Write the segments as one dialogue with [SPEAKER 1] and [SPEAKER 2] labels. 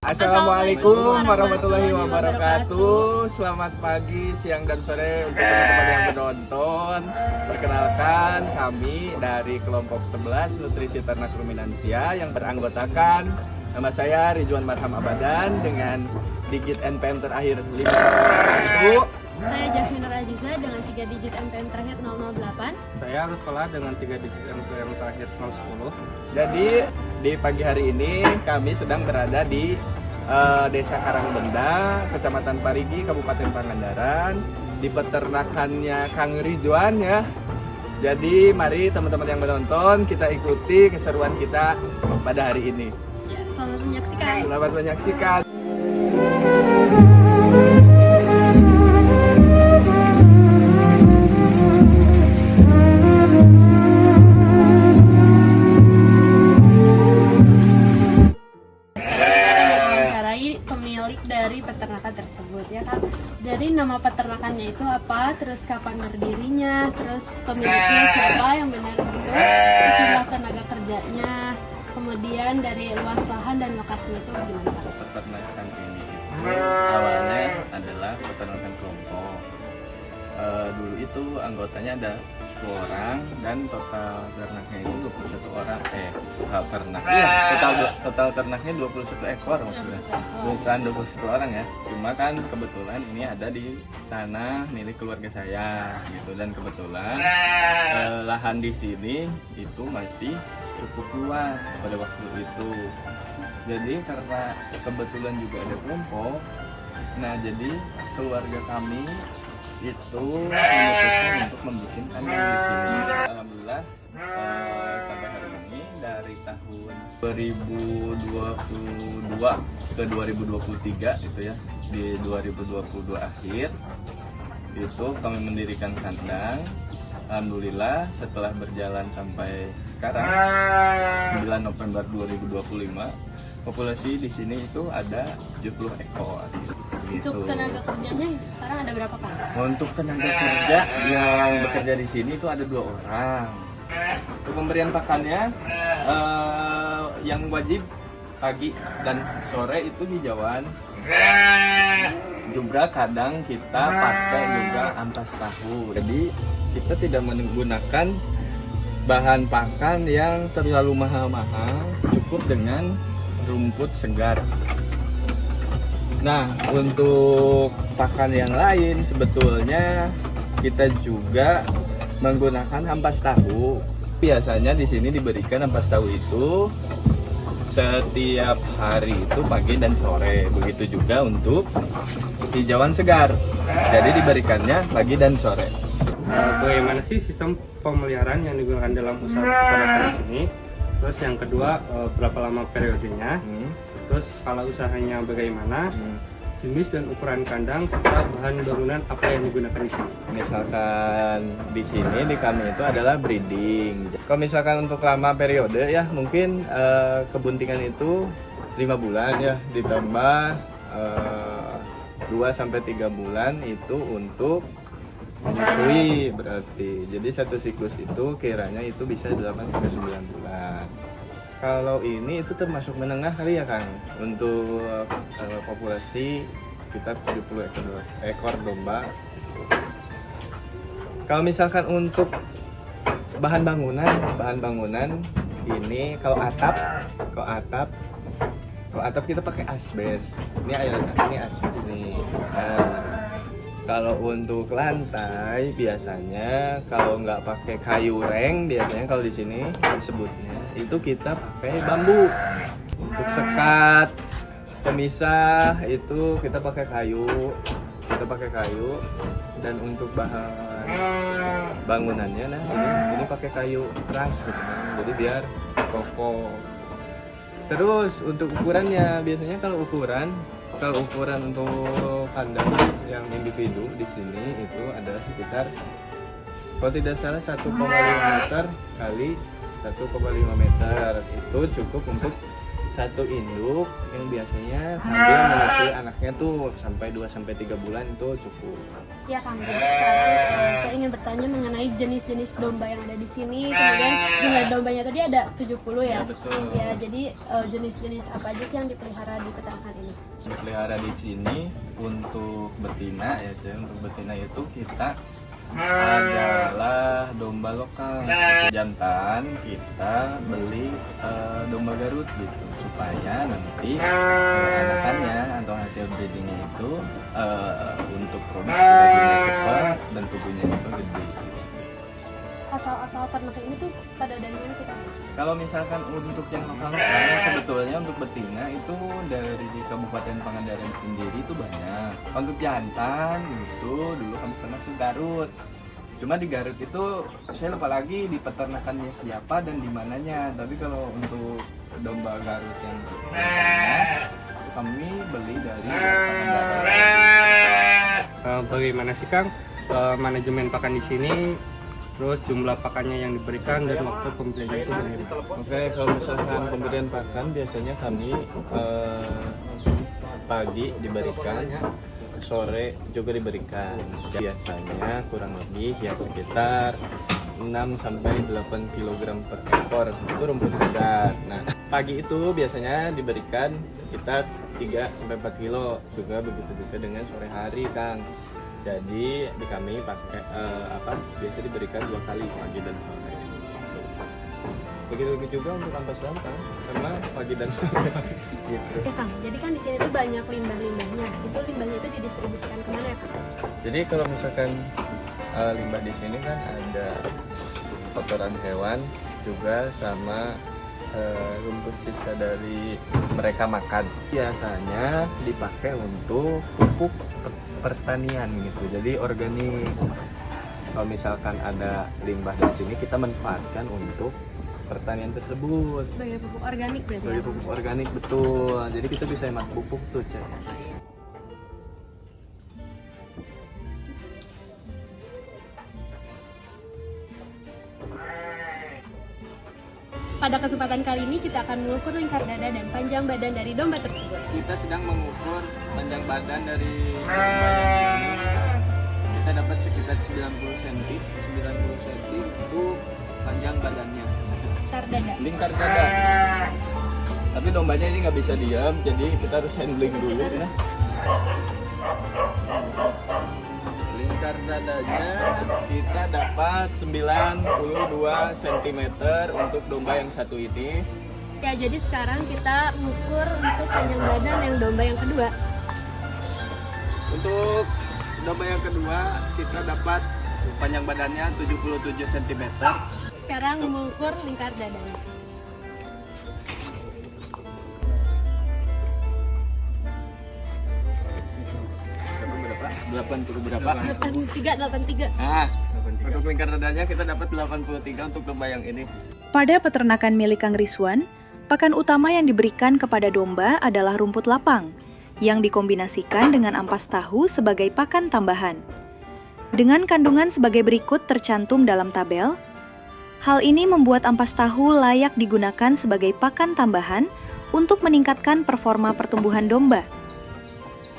[SPEAKER 1] Assalamualaikum warahmatullahi wabarakatuh. Selamat pagi, siang, dan sore untuk teman-teman yang menonton. Perkenalkan, kami dari kelompok 11 Nutrisi Ternak Ruminansia yang beranggotakan nama saya Ridwan Marham Abadan dengan digit NPM terakhir 501.
[SPEAKER 2] Saya Jasmine Nur Aziza dengan 3 digit NPM terakhir 008.
[SPEAKER 3] Saya Lutkola dengan 3 digit NPM terakhir 010.
[SPEAKER 1] Jadi di pagi hari ini kami sedang berada di Desa Karangbenda, Kecamatan Parigi, Kabupaten Pangandaran, di peternakannya Kang Ridwan ya. Jadi mari teman-teman yang menonton kita ikuti keseruan kita pada hari ini.
[SPEAKER 2] Ya, selamat menyaksikan.
[SPEAKER 1] Selamat menyaksikan.
[SPEAKER 2] Pemilik dari peternakan tersebut ya Kak. Dari nama peternakannya itu apa, terus kapan berdirinya, terus pemiliknya siapa yang benar itu, jumlah tenaga kerjanya, kemudian dari luas lahan dan lokasinya itu gimana Kak?
[SPEAKER 3] Peternakan ini awalnya adalah peternakan kelompok. Dulu itu anggotanya ada 10 orang dan total ternaknya itu 21 orang. Total ternak. Iya, total ternaknya 21 ekor maksudnya. Bukan 21 orang ya. Cuma kan kebetulan ini ada di tanah milik keluarga saya gitu, dan kebetulan lahan di sini itu masih cukup luas pada waktu itu. Jadi karena kebetulan juga ada kelompok, nah jadi keluarga kami itu memutuskan untuk membuat kandang di sini. Alhamdulillah sampai hari ini dari tahun 2022 ke 2023 itu ya, di 2022 akhir itu kami mendirikan kandang. Alhamdulillah setelah berjalan sampai sekarang 9 November 2025, populasi di sini itu ada 70 ekor. Gitu.
[SPEAKER 2] Untuk tenaga kerjanya sekarang ada berapa Kak?
[SPEAKER 1] Untuk tenaga kerja yang bekerja di sini itu ada 2 orang. Untuk pemberian pakannya yang wajib pagi dan sore itu hijauan. Juga kadang kita pakai juga ampas tahu. Jadi kita tidak menggunakan bahan pakan yang terlalu mahal-mahal, cukup dengan rumput segar. Nah, untuk pakan yang lain sebetulnya kita juga menggunakan ampas tahu. Biasanya di sini diberikan ampas tahu itu setiap hari itu pagi dan sore. Begitu juga untuk hijauan segar. Jadi diberikannya pagi dan sore.
[SPEAKER 3] Bagaimana sih sistem pemeliharaan yang digunakan dalam usaha peternakan di sini? Terus yang kedua, berapa lama periodenya? Terus skala usahanya bagaimana? Jenis dan ukuran kandang serta bahan bangunan apa yang digunakan di sini?
[SPEAKER 1] Misalkan di sini di kami itu adalah breeding. Kalau misalkan untuk lama periode ya mungkin kebuntingan itu 5 bulan ya, ditambah 2 sampai 3 bulan itu untuk menyusui berarti. Jadi satu siklus itu kiranya itu bisa 8 sampai 9 bulan. Kalau ini itu termasuk menengah kali ya Kang, untuk populasi sekitar 70 ekor domba. Kalau misalkan untuk bahan bangunan ini kalau atap kita pakai asbes. Ini asbes nih. Nah, kalau untuk lantai biasanya kalau nggak pakai kayu reng, biasanya kalau di sini disebutnya itu kita pakai bambu. Untuk sekat pemisah itu kita pakai kayu, dan untuk bahan bangunannya nah ini pakai kayu keras gitu. Jadi biar kokoh. Terus untuk ukurannya biasanya kalau ukuran untuk kandang yang individu di sini itu ada sekitar, kalau tidak salah 1,5 meter kali 1,5 meter. Itu cukup untuk satu induk yang biasanya sambil menyusui anaknya tuh sampai 2 sampai 3 bulan itu cukup.
[SPEAKER 2] Ya Kang, jadi sekarang saya ingin bertanya mengenai jenis-jenis domba yang ada di sini. Kemudian jumlah dombanya tadi ada 70 ya.
[SPEAKER 3] Ya, betul.
[SPEAKER 2] Ya, jadi jenis-jenis apa aja sih yang dipelihara di peternakan ini?
[SPEAKER 3] Dipelihara di sini untuk betina ya, Cek. Untuk betina itu kita adalah domba lokal. Jantan kita beli domba Garut gitu, supaya nanti anakannya atau hasil breedingnya itu untuk produksi dagingnya cepat dan tubuhnya itu gede.
[SPEAKER 2] Asal-asal ternak ini tuh pada dari mana sih, Kak?
[SPEAKER 3] Kalau misalkan untuk yang lokal sebetulnya untuk betina itu dari di Kabupaten Pangandaran sendiri itu banyak. Untuk jantan itu dulu kami pernah ke Garut. Cuma di Garut itu saya lupa lagi di peternakannya siapa dan di mananya. Tapi kalau untuk domba Garut yang kami beli dari Pangandaran.
[SPEAKER 4] Bagaimana sih Kang manajemen pakan di sini? Terus jumlah pakannya yang diberikan dan waktu pembeliannya itu bagaimana?
[SPEAKER 1] Oke, kalau misalkan pemberian pakan biasanya kami pagi diberikan, sore juga diberikan. Biasanya kurang lebih ya sekitar 6 sampai 8 kg per ekor itu rumput segar. Nah, pagi itu biasanya diberikan sekitar 3 sampai 4 kilo, juga begitu juga dengan sore hari, Kang. Jadi di kami pakai biasa diberikan 2 kali, pagi dan sore. Begitu juga untuk ampas Kang, karena pagi dan sore. Gitu.
[SPEAKER 2] Oke, Kang. Jadi kan di sini tuh banyak limbah-limbahnya. Itu limbahnya itu didistribusikan kemana ya, Kang?
[SPEAKER 1] Jadi kalau misalkan limbah di sini kan ada kotoran hewan juga sama rumput sisa dari mereka makan. Biasanya dipakai untuk pupuk pertanian gitu. Jadi organik. Kalau misalkan ada limbah dari sini kita manfaatkan untuk pertanian tersebut.
[SPEAKER 2] Sebagai pupuk organik berarti.
[SPEAKER 1] Sebagai
[SPEAKER 2] Ya?
[SPEAKER 1] pupuk organik, betul. Jadi kita bisa hemat pupuk tuh, Cek.
[SPEAKER 2] Pada kesempatan kali ini kita akan mengukur lingkar dada dan panjang badan dari domba tersebut.
[SPEAKER 1] Kita sedang mengukur panjang badan dari domba yang ini. Kita dapat sekitar 90 cm. 90 cm itu panjang badannya.
[SPEAKER 2] Lingkar dada.
[SPEAKER 1] Lingkar dada. Tapi dombanya ini nggak bisa diam, jadi kita harus handling dulu ya. Lingkar dadanya kita dapat 92 cm untuk domba yang satu ini.
[SPEAKER 2] Ya, jadi sekarang kita mengukur untuk panjang badan yang domba yang kedua.
[SPEAKER 1] Untuk domba yang kedua kita dapat panjang badannya 77 cm.
[SPEAKER 2] Sekarang mengukur lingkar dadanya.
[SPEAKER 1] Berapa? 80 berapa?
[SPEAKER 2] 83.
[SPEAKER 1] Nah, untuk lingkar dadanya kita dapat 83 untuk domba yang ini.
[SPEAKER 5] Pada peternakan milik Kang Rizwan, pakan utama yang diberikan kepada domba adalah rumput lapang, yang dikombinasikan dengan ampas tahu sebagai pakan tambahan. Dengan kandungan sebagai berikut tercantum dalam tabel, hal ini membuat ampas tahu layak digunakan sebagai pakan tambahan untuk meningkatkan performa pertumbuhan domba.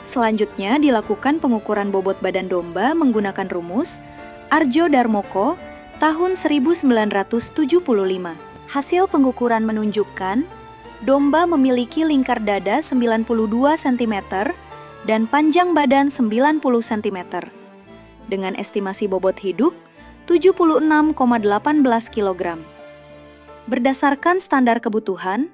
[SPEAKER 5] Selanjutnya dilakukan pengukuran bobot badan domba menggunakan rumus Arjo Darmoko tahun 1975. Hasil pengukuran menunjukkan domba memiliki lingkar dada 92 cm dan panjang badan 90 cm. Dengan estimasi bobot hidup 76,18 kg. Berdasarkan standar kebutuhan,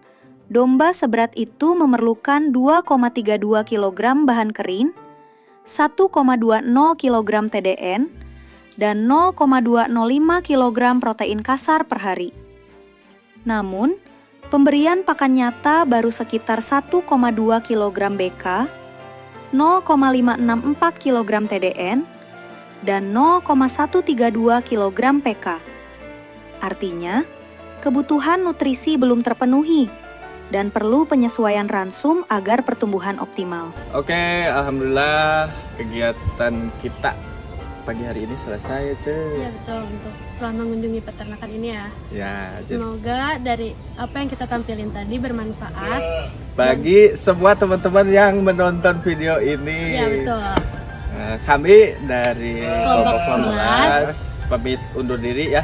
[SPEAKER 5] domba seberat itu memerlukan 2,32 kg bahan kering, 1,20 kg TDN, dan 0,205 kg protein kasar per hari. Namun, pemberian pakan nyata baru sekitar 1,2 kg BK, 0,564 kg TDN, dan 0,132 kg PK. Artinya, kebutuhan nutrisi belum terpenuhi dan perlu penyesuaian ransum agar pertumbuhan optimal.
[SPEAKER 1] Oke, alhamdulillah kegiatan kita pagi hari ini selesai ya, Ce.
[SPEAKER 2] Ya betul, untuk setelah mengunjungi peternakan ini ya.
[SPEAKER 1] Ya,
[SPEAKER 2] Semoga dari apa yang kita tampilin tadi bermanfaat.
[SPEAKER 1] bagi semua teman-teman yang menonton video ini.
[SPEAKER 2] Ya betul.
[SPEAKER 1] Kami dari
[SPEAKER 2] Kelompok
[SPEAKER 1] 11
[SPEAKER 3] pamit undur diri ya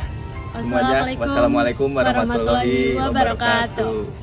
[SPEAKER 3] semuanya. Wassalamualaikum warahmatullahi wabarakatuh.